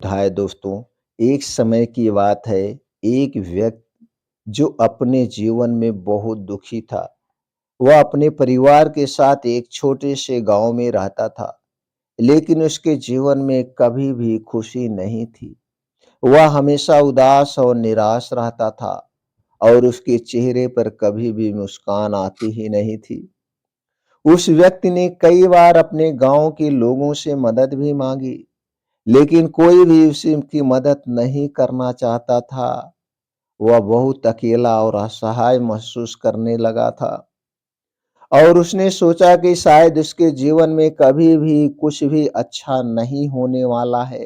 हाय दोस्तों, एक समय की बात है। एक व्यक्ति जो अपने जीवन में बहुत दुखी था, वह अपने परिवार के साथ एक छोटे से गांव में रहता था, लेकिन उसके जीवन में कभी भी खुशी नहीं थी। वह हमेशा उदास और निराश रहता था और उसके चेहरे पर कभी भी मुस्कान आती ही नहीं थी। उस व्यक्ति ने कई बार अपने गांव के लोगों से मदद भी मांगी, लेकिन कोई भी उसकी मदद नहीं करना चाहता था। वह बहुत अकेला और असहाय महसूस करने लगा था और उसने सोचा कि शायद उसके जीवन में कभी भी कुछ भी अच्छा नहीं होने वाला है।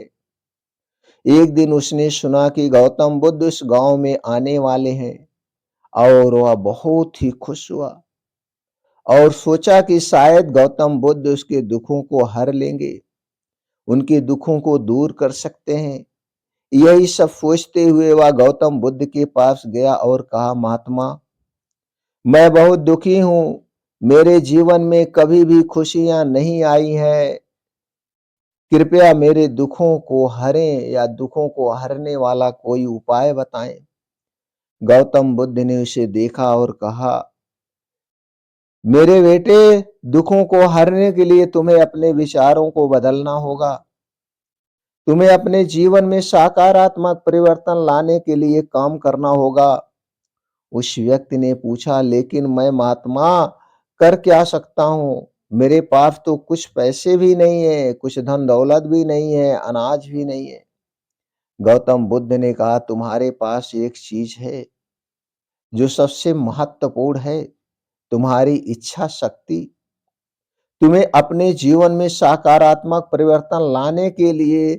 एक दिन उसने सुना कि गौतम बुद्ध उस गांव में आने वाले हैं और वह बहुत ही खुश हुआ और सोचा कि शायद गौतम बुद्ध उसके दुखों को हर लेंगे, उनके दुखों को दूर कर सकते हैं। यही सब सोचते हुए वह गौतम बुद्ध के पास गया और कहा, महात्मा, मैं बहुत दुखी हूँ। मेरे जीवन में कभी भी खुशियां नहीं आई है। कृपया मेरे दुखों को हरें या दुखों को हरने वाला कोई उपाय बताएं। गौतम बुद्ध ने उसे देखा और कहा, मेरे बेटे, दुखों को हरने के लिए तुम्हें अपने विचारों को बदलना होगा। तुम्हें अपने जीवन में सकारात्मक परिवर्तन लाने के लिए काम करना होगा। उस व्यक्ति ने पूछा, लेकिन मैं महात्मा कर क्या सकता हूँ? मेरे पास तो कुछ पैसे भी नहीं है, कुछ धन दौलत भी नहीं है, अनाज भी नहीं है। गौतम बुद्ध ने कहा, तुम्हारे पास एक चीज है जो सबसे महत्वपूर्ण है, तुम्हारी इच्छा शक्ति। तुम्हें अपने जीवन में सकारात्मक परिवर्तन लाने के लिए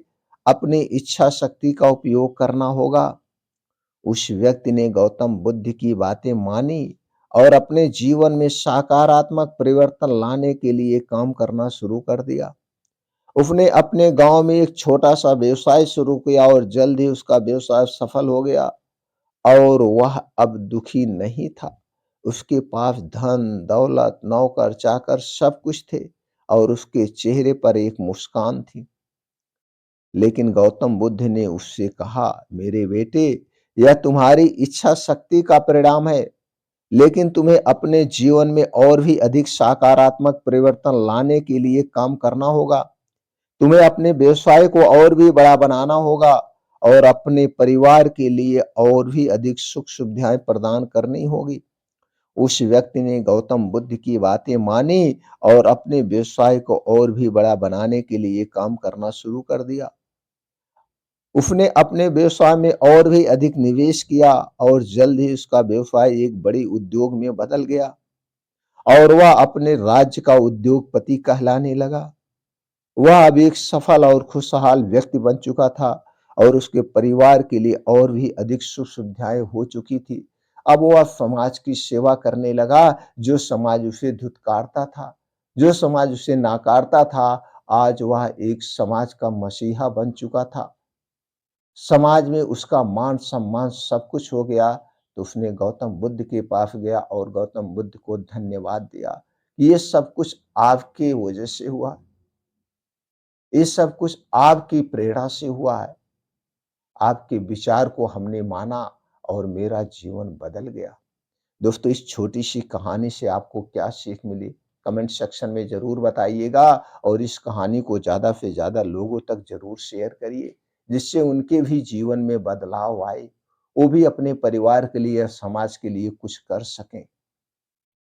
अपनी इच्छा शक्ति का उपयोग करना होगा। उस व्यक्ति ने गौतम बुद्ध की बातें मानी और अपने जीवन में सकारात्मक परिवर्तन लाने के लिए काम करना शुरू कर दिया। उसने अपने गांव में एक छोटा सा व्यवसाय शुरू किया और जल्द ही उसका व्यवसाय सफल हो गया और वह अब दुखी नहीं था। उसके पास धन दौलत नौकर चाकर सब कुछ थे और उसके चेहरे पर एक मुस्कान थी। लेकिन गौतम बुद्ध ने उससे कहा, मेरे बेटे, यह तुम्हारी इच्छा शक्ति का परिणाम है, लेकिन तुम्हें अपने जीवन में और भी अधिक सकारात्मक परिवर्तन लाने के लिए काम करना होगा। तुम्हें अपने व्यवसाय को और भी बड़ा बनाना होगा और अपने परिवार के लिए और भी अधिक सुख सुविधाएं प्रदान करनी होगी। उस व्यक्ति ने गौतम बुद्ध की बातें मानी और अपने व्यवसाय को और भी बड़ा बनाने के लिए काम करना शुरू कर दिया। उसने अपने व्यवसाय में और भी अधिक निवेश किया और जल्द ही उसका व्यवसाय एक बड़ी उद्योग में बदल गया और वह अपने राज्य का उद्योगपति कहलाने लगा। वह अब एक सफल और खुशहाल व्यक्ति बन चुका था और उसके परिवार के लिए और भी अधिक सुख सुविधाएं हो चुकी थी। अब वह समाज की सेवा करने लगा। जो समाज उसे धुतकारता था, जो समाज उसे नाकारता था, आज वह एक समाज का मसीहा बन चुका था। समाज में उसका मान सम्मान सब कुछ हो गया। तो उसने गौतम बुद्ध के पास गया और गौतम बुद्ध को धन्यवाद दिया। ये सब कुछ आपके वजह से हुआ, ये सब कुछ आपकी प्रेरणा से हुआ है। आपके विचार को हमने माना और मेरा जीवन बदल गया। दोस्तों, इस छोटी सी कहानी से आपको क्या सीख मिली, कमेंट सेक्शन में जरूर बताइएगा और इस कहानी को ज्यादा से ज्यादा लोगों तक जरूर शेयर करिए, जिससे उनके भी जीवन में बदलाव आए, वो भी अपने परिवार के लिए समाज के लिए कुछ कर सकें।